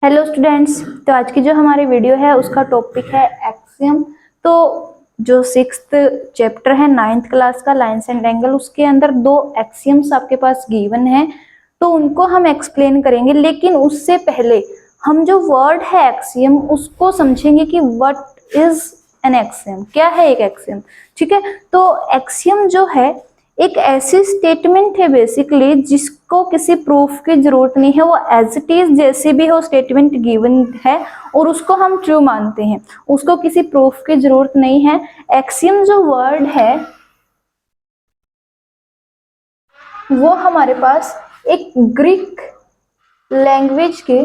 Hello students. तो आज की जो हमारी वीडियो है उसका टॉपिक है एक्सियम। तो जो सिक्स्थ चैप्टर है नाइन्थ क्लास का लाइन्स एंड एंगल, उसके अंदर दो एक्सियम्स आपके पास गिवन है, तो उनको हम एक्सप्लेन करेंगे। लेकिन उससे पहले हम जो वर्ड है एक्सियम उसको समझेंगे कि व्हाट इज एन एक्सियम, क्या है एक एक्सियम। ठीक है, तो एक्सियम जो है एक ऐसी स्टेटमेंट है बेसिकली जिसको किसी प्रूफ की जरूरत नहीं है, वो एज इट इज जैसे भी हो स्टेटमेंट गिवन है और उसको हम ट्रू मानते हैं, उसको किसी प्रूफ की जरूरत नहीं है। एक्सियम जो वर्ड है वो हमारे पास एक ग्रीक लैंग्वेज के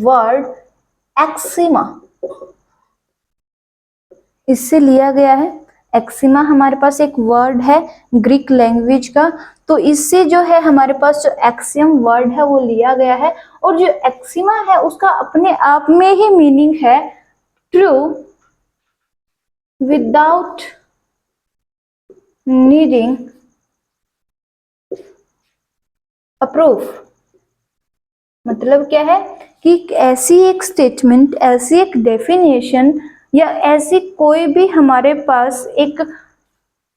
वर्ड एक्सिमा इससे लिया गया है। एक्सिमा हमारे पास एक वर्ड है ग्रीक लैंग्वेज का, तो इससे जो है हमारे पास जो एक्सियम वर्ड है वो लिया गया है। और जो एक्सिमा है उसका अपने आप में ही मीनिंग है true without needing a proof. मतलब क्या है कि ऐसी एक स्टेटमेंट, ऐसी एक डेफिनेशन या ऐसी कोई भी हमारे पास एक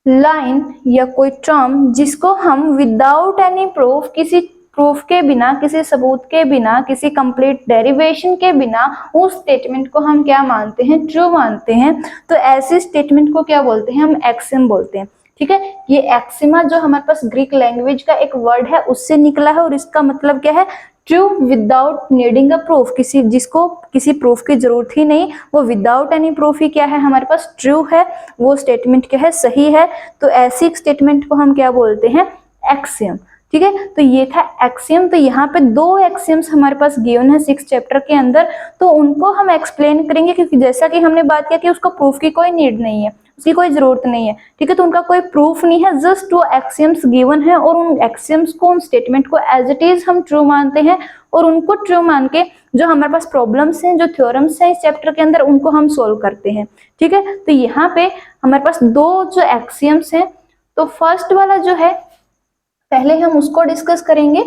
लाइन या कोई टर्म जिसको हम विदाउट एनी प्रूफ, किसी प्रूफ के बिना, किसी सबूत के बिना, किसी कंप्लीट डेरिवेशन के बिना उस स्टेटमेंट को हम क्या मानते हैं, ट्रू मानते हैं। तो ऐसी स्टेटमेंट को क्या बोलते हैं, हम एक्सिम बोलते हैं। ठीक है, ये एक्सिमा जो हमारे पास ग्रीक लैंग्वेज का एक वर्ड है उससे निकला है और इसका मतलब क्या है, true without needing a proof, किसी जिसको किसी प्रूफ की जरूरत ही नहीं, वो विदाउट एनी प्रूफ ही क्या है हमारे पास ट्रू है, वो स्टेटमेंट क्या है, सही है। तो ऐसी स्टेटमेंट को हम क्या बोलते हैं, एक्सियम। ठीक है, तो ये था एक्सियम। तो यहाँ पे दो एक्सियम्स हमारे पास गिवन है सिक्स चैप्टर के अंदर, तो उनको हम एक्सप्लेन करेंगे क्योंकि जैसा कि हमने बात किया कि उसको प्रूफ की कोई नीड नहीं है, उसकी कोई जरूरत नहीं है। ठीक है, तो उनका कोई प्रूफ नहीं है, जस्ट टू एक्सियम्स गिवन है और उन एक्सियम्स को, उन स्टेटमेंट को एज इट इज हम ट्रू मानते हैं और उनको ट्रू मान के जो हमारे पास प्रॉब्लम्स हैं, जो थ्योरम्स हैं इस चैप्टर के अंदर, उनको हम सोल्व करते हैं। ठीक है, तो यहाँ पे हमारे पास दो जो एक्सियम्स हैं, तो फर्स्ट वाला जो है पहले हम उसको डिस्कस करेंगे।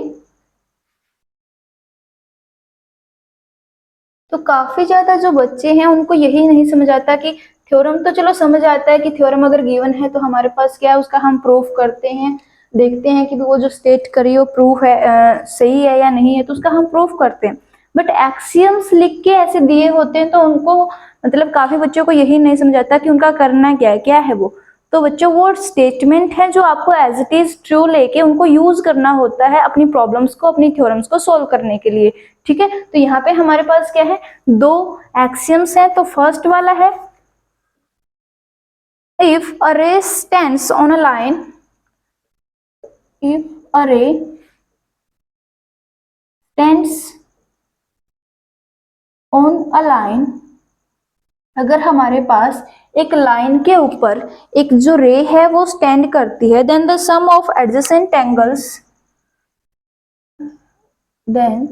तो काफी ज्यादा जो बच्चे हैं उनको यही नहीं समझ आता कि थ्योरम तो चलो समझ आता है कि थ्योरम अगर गिवन है तो हमारे पास क्या है, उसका हम प्रूफ करते हैं, देखते हैं कि वो जो स्टेट करी वो प्रूफ है, सही है या नहीं है, तो उसका हम प्रूफ करते हैं। बट एक्सियम्स लिख के ऐसे दिए होते हैं तो उनको, मतलब काफी बच्चों को यही नहीं समझ आता कि उनका करना क्या है वो। तो बच्चों वो स्टेटमेंट है जो आपको एज इट इज ट्रू लेके उनको यूज करना होता है अपनी प्रॉब्लम्स को, अपनी थ्योरम्स को सोल्व करने के लिए। ठीक है, तो यहाँ पे हमारे पास क्या है, दो एक्सियम्स हैं। तो फर्स्ट वाला है, इफ अ रे stands on a line, if a रे स्टैंड्स ऑन अ लाइन, अगर हमारे पास एक लाइन के ऊपर एक जो रे है वो स्टैंड करती है, then the sum of adjacent angles, then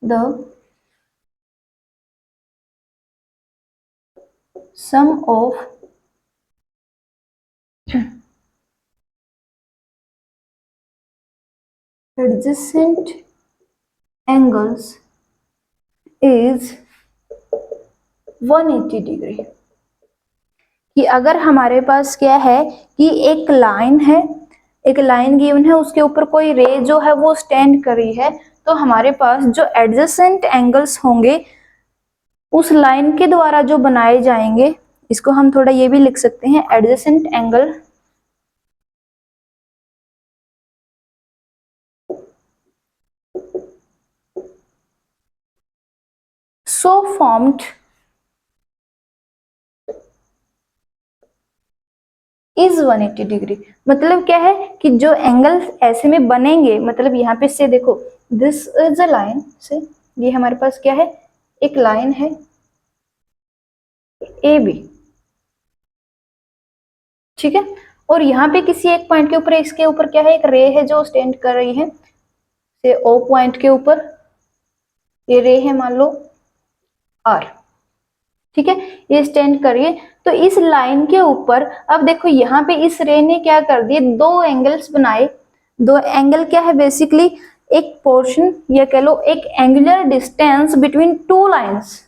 the sum of adjacent angles is 180 degree. कि अगर हमारे पास क्या है कि एक लाइन है, एक लाइन गिवन है, उसके ऊपर कोई रे जो है वो स्टैंड करी है, तो हमारे पास जो एडजेसेंट एंगल्स होंगे उस लाइन के द्वारा जो बनाए जाएंगे, इसको हम थोड़ा ये भी लिख सकते हैं, adjacent angle so formed is 180 degree. मतलब क्या है कि जो एंगल ऐसे में बनेंगे, मतलब यहाँ पे से देखो, दिस इज अ लाइन से, ये हमारे पास क्या है, एक लाइन है ए बी। ठीक है, और यहाँ पे किसी एक पॉइंट के ऊपर, इसके ऊपर क्या है, एक रे है जो स्टैंड कर रही है से ओ पॉइंट के ऊपर, ये रे है मान लो आर। ठीक है, ये स्टैंड करिए, तो इस लाइन के ऊपर अब देखो यहाँ पे इस रे ने क्या कर दिए, दो एंगल्स बनाए। दो एंगल क्या है, बेसिकली एक पोर्शन या कह लो एक angular distance between two lines.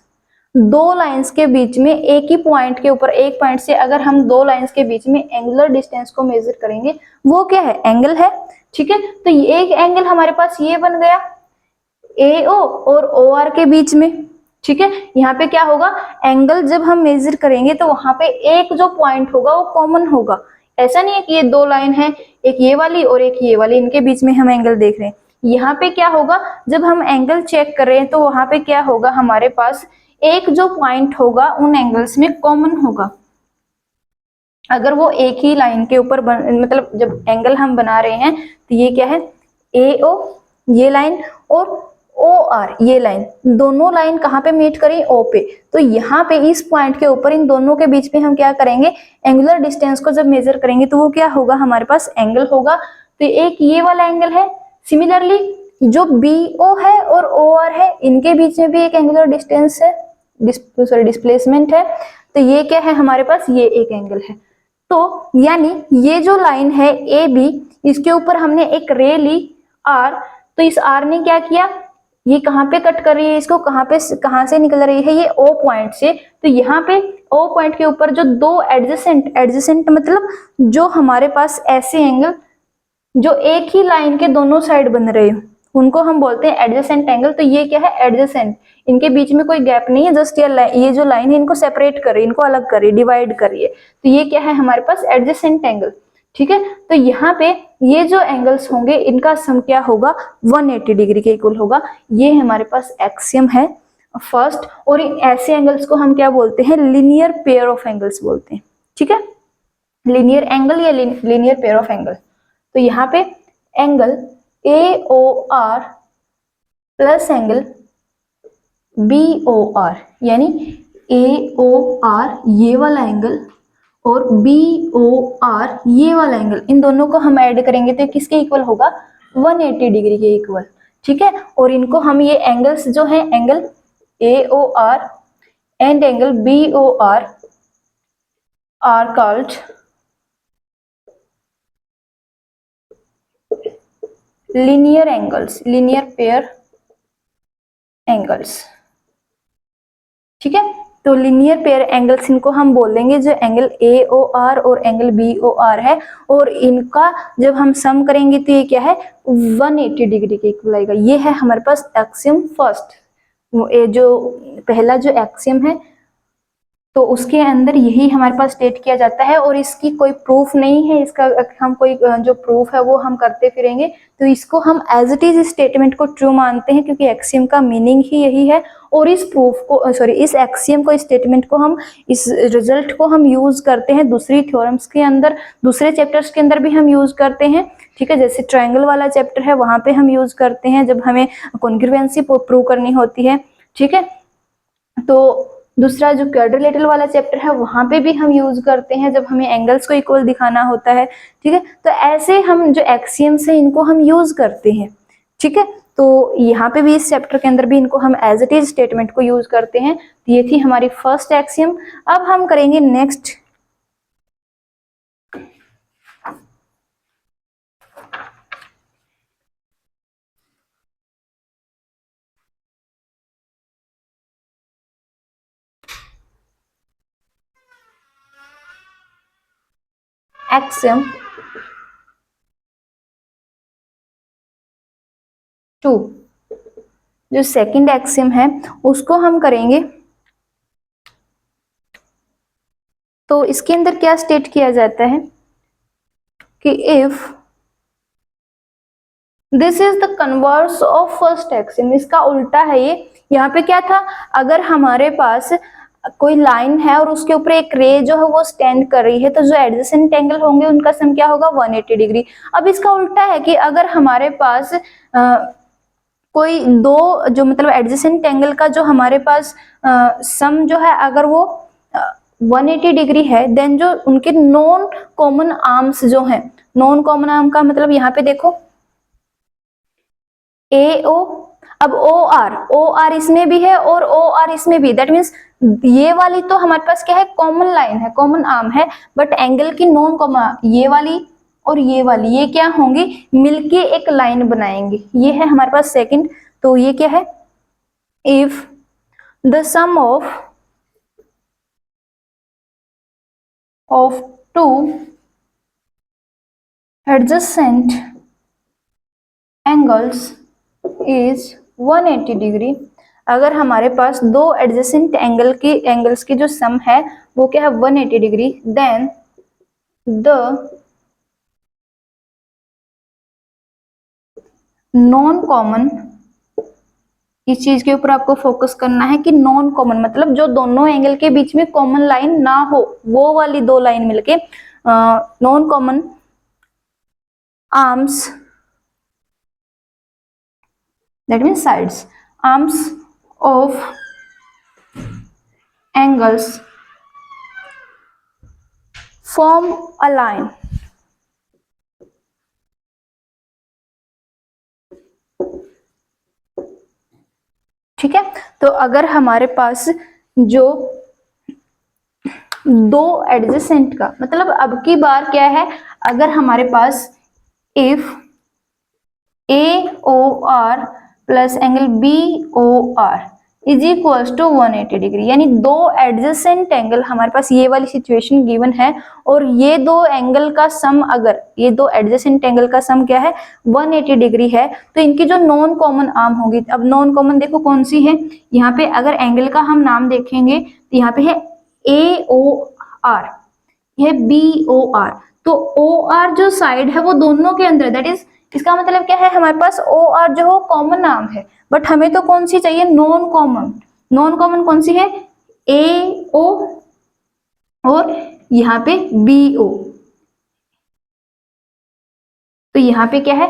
दो लाइंस के बीच में एक ही पॉइंट के ऊपर, एक पॉइंट से अगर हम दो लाइंस के बीच में एंगुलर डिस्टेंस को मेजर करेंगे, वो क्या है, एंगल है। ठीक है, तो एक एंगल हमारे पास ये बन गया AO और OR के बीच में। ठीक है, यहाँ पे क्या होगा, एंगल जब हम मेजर करेंगे तो वहां पे एक जो पॉइंट होगा वो कॉमन होगा। ऐसा नहीं है कि ये दो लाइन है, एक ये वाली और एक ये वाली, इनके बीच में हम एंगल देख रहे हैं। यहाँ पे क्या होगा, जब हम एंगल चेक कर रहे हैं तो वहां पे क्या होगा, हमारे पास एक जो पॉइंट होगा उन एंगल्स में कॉमन होगा। अगर वो एक ही लाइन के ऊपर मतलब जब एंगल हम बना रहे हैं तो ये क्या है, AO ये लाइन और OR ये लाइन, दोनों लाइन कहाँ पे मीट करें, O पे। तो यहाँ पे इस पॉइंट के ऊपर इन दोनों के बीच में हम क्या करेंगे, एंगुलर डिस्टेंस को जब मेजर करेंगे तो वो क्या होगा, हमारे पास एंगल होगा। तो एक ये वाला एंगल है। सिमिलरली जो BO है और OR है, इनके बीच में भी एक एंगुलर डिस्टेंस है, डिस्प्लेसमेंट है। तो ये क्या है, हमारे पास ये एक एंगल है। तो यानी ये जो लाइन है AB, इसके ऊपर हमने एक रे ली R, तो इस R ने क्या किया, ये कहाँ पे कट कर रही है, इसको कहाँ से निकल रही है, ये O पॉइंट से। तो यहाँ पे O पॉइंट के ऊपर जो दो एडजेसेंट मतलब जो हमारे पास ऐसे एंगल जो एक ही लाइन के दोनों साइड बन रहे हो, उनको हम बोलते हैं एडजेसेंट एंगल। तो ये क्या है, एडजेसेंट, इनके बीच में कोई गैप नहीं है, जस्ट ये जो लाइन है इनको सेपरेट कर रही है, इनको अलग कर रही है, डिवाइड कर रही है। तो ये क्या है, हमारे पास एडजेसेंट एंगल। ठीक है, तो यहाँ पे ये जो एंगल्स होंगे इनका सम क्या होगा, 180 डिग्री के इक्वल होगा। ये हमारे पास एक्सियम है फर्स्ट, और इन ऐसे एंगल्स को हम क्या बोलते हैं, लीनियर पेयर ऑफ एंगल्स बोलते हैं। ठीक है, लीनियर एंगल या लीनियर पेयर ऑफ एंगल। तो यहाँ पे angle AOR plus angle BOR, यानी AOR ये वाला एंगल और BOR ये वाला एंगल, इन दोनों को हम ऐड करेंगे तो किसके इक्वल होगा, 180 डिग्री के इक्वल। ठीक है, और इनको हम ये एंगल्स जो है, angle AOR and angle BOR are called linear angles, linear pair angles. ठीक है, तो लीनियर पेयर एंगल्स इनको हम बोलेंगे, जो एंगल AOR और एंगल BOR है, और इनका जब हम सम करेंगे तो ये क्या है, 180 डिग्री के इक्वल आएगा। ये है हमारे पास एक्सियम फर्स्ट, ये जो पहला जो एक्सियम है, तो उसके अंदर यही हमारे पास स्टेट किया जाता है, और इसकी कोई प्रूफ नहीं है, इसका हम कोई जो प्रूफ है वो हम करते फिरेंगे। तो इसको हम एज इट इज स्टेटमेंट को ट्रू मानते हैं, क्योंकि एक्सियम का मीनिंग ही यही है। और इस प्रूफ को सॉरी इस एक्सियम को, इस स्टेटमेंट को हम, इस रिजल्ट को हम यूज करते हैं दूसरी थ्योरम्स के अंदर, दूसरे चैप्टर्स के अंदर भी हम यूज करते हैं। ठीक है, जैसे ट्रायंगल वाला चैप्टर है वहां पे हम यूज करते हैं जब हमें कॉन्ग्रुएंसी प्रूव करनी होती है। ठीक है, तो दूसरा जो क्वाड्रिलेटरल वाला चैप्टर है वहां पे भी हम यूज करते हैं जब हमें एंगल्स को इक्वल दिखाना होता है। ठीक है, तो ऐसे हम जो एक्सियम्स है इनको हम यूज करते हैं। ठीक है, तो यहाँ पे भी इस चैप्टर के अंदर भी इनको हम एज इट इज स्टेटमेंट को यूज करते हैं। तो ये थी हमारी फर्स्ट एक्सियम। अब हम करेंगे नेक्स्ट एक्सियम 2। जो सेकंड एक्सियम है उसको हम करेंगे, तो इसके अंदर क्या स्टेट किया जाता है कि if this is the converse of first axiom, इसका उल्टा है ये। यहाँ पे क्या था, अगर हमारे पास कोई लाइन है और उसके ऊपर एक रे जो है वो स्टैंड कर रही है, तो जो एडजेसेंट एंगल होंगे उनका सम क्या होगा, 180 डिग्री। अब इसका उल्टा है कि अगर हमारे पास कोई दो जो मतलब एडजेसेंट एंगल का जो हमारे पास सम जो है अगर वो 180 डिग्री है, देन जो उनके नॉन कॉमन आर्म्स जो हैं, नॉन कॉमन आर्म का मतलब यहाँ पे देखो AO, अब OR इसमें भी है और OR इसमें भी, दैट मीन्स ये वाली तो हमारे पास क्या है, कॉमन लाइन है, कॉमन आर्म है, बट एंगल की नॉन कॉमन, ये वाली और ये वाली, ये क्या होंगी, मिलके एक लाइन बनाएंगे, ये है हमारे पास सेकंड। तो ये क्या है, if the sum of two adjacent angles is 180 degree, अगर हमारे पास दो एडजेसेंट एंगल्स की जो सम है वो क्या है 180 degree, then the non common, इस चीज के ऊपर आपको फोकस करना है कि नॉन कॉमन मतलब जो दोनों एंगल के बीच में कॉमन लाइन ना हो, वो वाली दो लाइन मिलके non common arms, that means sides, arms of angles form a line, ठीक है। तो अगर हमारे पास जो दो एडजेसेंट का मतलब अब की बार क्या है, अगर हमारे पास if AOR plus angle BOR is equals to 180 degree, यानी दो एडजेसेंट एंगल हमारे पास ये वाली सिचुएशन गिवन है, और ये दो एंगल का सम, अगर ये दो एडजेसेंट एंगल का सम क्या है 180 डिग्री है, तो इनकी जो नॉन कॉमन आर्म होगी, अब नॉन कॉमन देखो कौन सी है, यहाँ पे अगर एंगल का हम नाम देखेंगे तो यहाँ पे है AOR, यह BOR, तो OR जो साइड है वो दोनों के अंदर, दैट इज इसका मतलब क्या है, हमारे पास OR जो हो कॉमन नाम है, बट हमें तो कौन सी चाहिए, नॉन कॉमन, नॉन कॉमन कौन सी है AO और यहाँ पे BO, तो यहाँ पे क्या है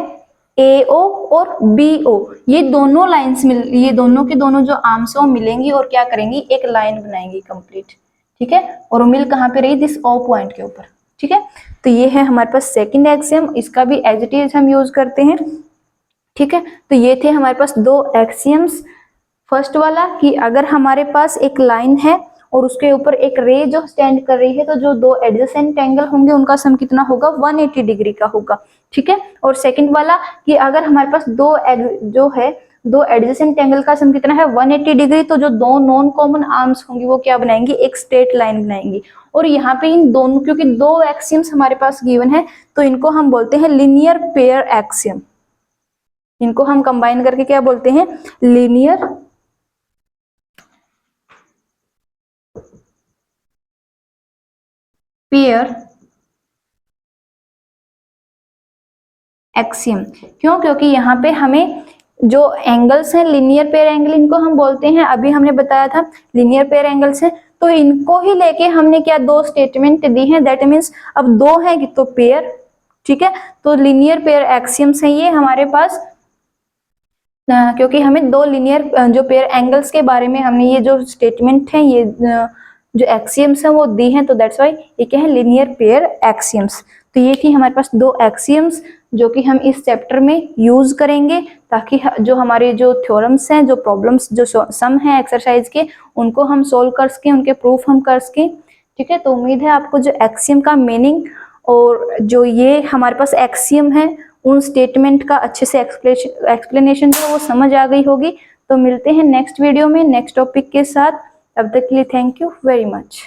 AO और BO, ये दोनों लाइंस मिल, ये दोनों के दोनों जो आर्म्स है वो मिलेंगी और क्या करेंगी, एक लाइन बनाएंगी कंप्लीट, ठीक है, और वो मिल कहाँ पे रही, दिस O पॉइंट के ऊपर, ठीक है। तो ये है हमारे पास सेकंड एक्सियम, इसका भी एज इट इज हम यूज करते हैं, ठीक है। तो ये थे हमारे पास दो एक्सियम्स, फर्स्ट वाला कि अगर हमारे पास एक लाइन है और उसके ऊपर एक रे जो स्टैंड कर रही है, तो जो दो एडजेसेंट एंगल होंगे उनका सम कितना होगा 180 डिग्री का होगा, ठीक है। और सेकंड वाला कि अगर हमारे पास दो एडजेसेंट एंगल का सम कितना है 180 डिग्री, तो जो दो नॉन कॉमन आर्म्स होंगी वो क्या बनाएंगी, एक स्ट्रेट लाइन बनाएंगी। और यहाँ पे इन दोनों, क्योंकि दो एक्सियम्स हमारे पास गिवन है, तो इनको हम बोलते हैं लीनियर पेयर एक्सियम, इनको हम कंबाइन करके क्या बोलते हैं, लीनियर पेयर एक्सियम। क्यों, क्योंकि यहाँ पे हमें जो एंगल्स हैं लीनियर पेयर एंगल, इनको हम बोलते हैं, अभी हमने बताया था लीनियर पेयर एंगल्स है, तो इनको ही लेके हमने क्या दो स्टेटमेंट दी हैं, दैट मीन्स अब दो है तो पेयर, ठीक है। तो लीनियर पेयर एक्सियम्स हैं ये हमारे पास, क्योंकि हमें दो लीनियर जो पेयर एंगल्स के बारे में हमने ये जो स्टेटमेंट है, ये जो एक्सियम्स हैं वो दी हैं, तो दैट्स वाई ये क्या है, लीनियर पेयर एक्सियम्स। तो ये थी हमारे पास दो एक्सियम्स जो कि हम इस चैप्टर में यूज करेंगे, ताकि जो हमारे जो थ्योरम्स हैं, जो प्रॉब्लम्स, जो सम है एक्सरसाइज के, उनको हम सोल्व कर सकें, उनके प्रूफ हम कर सकें, ठीक है। तो उम्मीद है आपको जो एक्सियम का मीनिंग और जो ये हमारे पास एक्सियम है उन स्टेटमेंट का अच्छे से एक्सप्लेनेशन जो वो समझ आ गई होगी। तो मिलते हैं नेक्स्ट वीडियो में नेक्स्ट टॉपिक के साथ, तब तक के लिए थैंक यू वेरी मच।